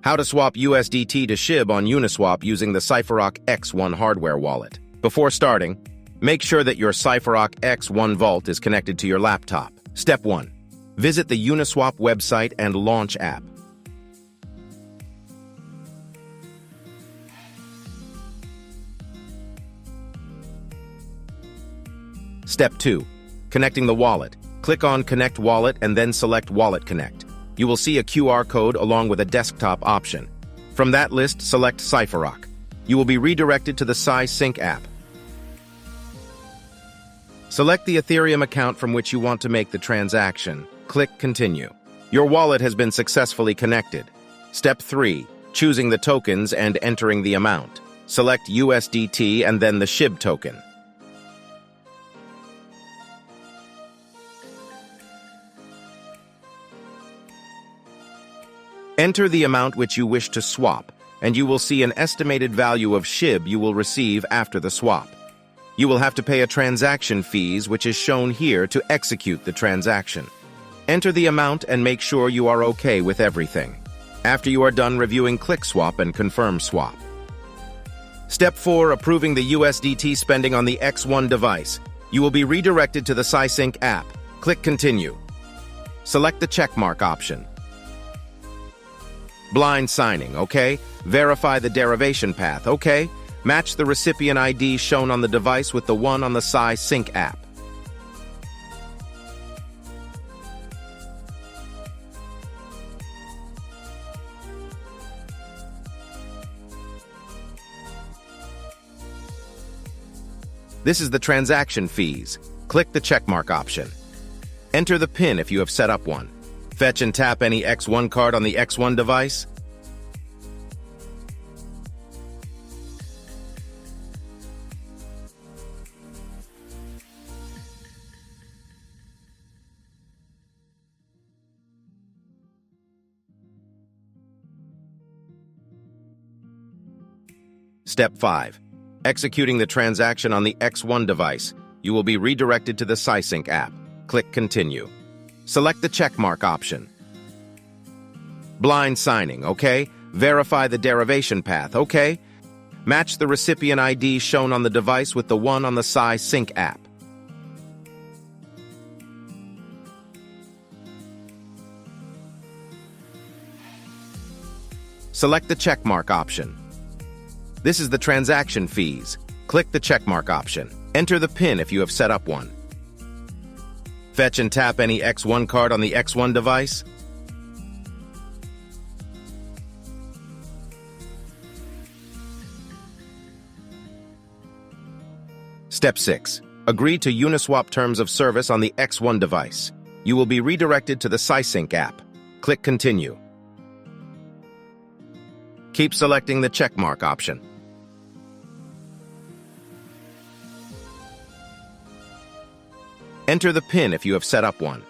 How to swap USDT to SHIB on Uniswap using the Cypherock X1 Hardware Wallet. Before starting, make sure that your Cypherock X1 Vault is connected to your laptop. Step 1. Visit the Uniswap website and launch app. Step 2. Connecting the wallet. Click on Connect Wallet and then select Wallet Connect. You will see a QR code along with a desktop option. From that list, select Cypherock. You will be redirected to the CySync app. Select the Ethereum account from which you want to make the transaction. Click Continue. Your wallet has been successfully connected. Step 3. Choosing the tokens and entering the amount. Select USDT and then the SHIB token. Enter the amount which you wish to swap, and you will see an estimated value of SHIB you will receive after the swap. You will have to pay a transaction fees, which is shown here to execute the transaction. Enter the amount and make sure you are okay with everything. After you are done reviewing, click Swap and confirm swap. Step 4. Approving the USDT spending on the X1 device. You will be redirected to the CySync app. Click Continue. Select the checkmark option. Blind signing, okay? Verify the derivation path, okay? Match the recipient ID shown on the device with the one on the CySync app. This is the transaction fees. Click the checkmark option. Enter the PIN if you have set up one. Fetch and tap any X1 card on the X1 device. Step 5. Executing the transaction on the X1 device. You will be redirected to the CySync app. Click Continue. Select the checkmark option. Blind signing, okay? Verify the derivation path, okay? Match the recipient ID shown on the device with the one on the CySync app. Select the checkmark option. This is the transaction fees. Click the checkmark option. Enter the PIN if you have set up one. Fetch and tap any X1 card on the X1 device. Step 6. Agree to Uniswap terms of service on the X1 device. You will be redirected to the CySync app. Click Continue. Keep selecting the checkmark option. Enter the PIN if you have set up one.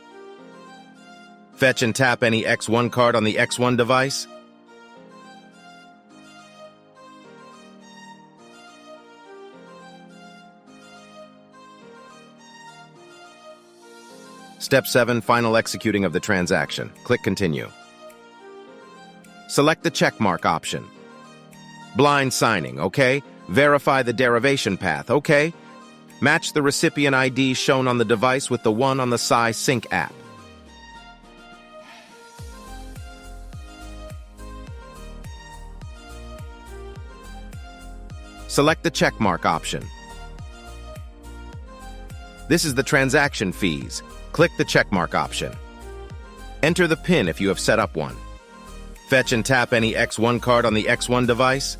Fetch and tap any X1 card on the X1 device. Step 7. Final executing of the transaction. Click Continue. Select the checkmark option. Blind signing, okay? Verify the derivation path, okay? Match the recipient ID shown on the device with the one on the CySync app. Select the checkmark option. This is the transaction fees. Click the checkmark option. Enter the PIN if you have set up one. Fetch and tap any X1 card on the X1 device.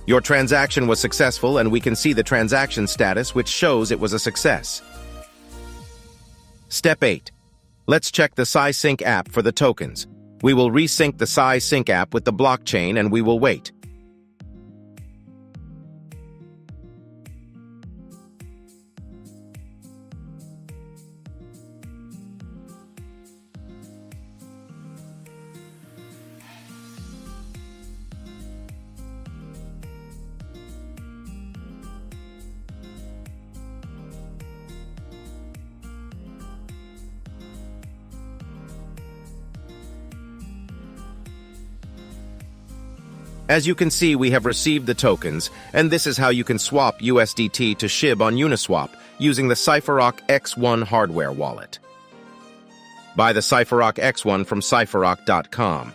Your transaction was successful, and we can see the transaction status, which shows it was a success. Step 8. Let's check the CySync app for the tokens. We will resync the CySync app with the blockchain, and we will wait. As you can see, we have received the tokens, and this is how you can swap USDT to SHIB on Uniswap using the Cypherock X1 Hardware Wallet. Buy the Cypherock X1 from Cypherock.com.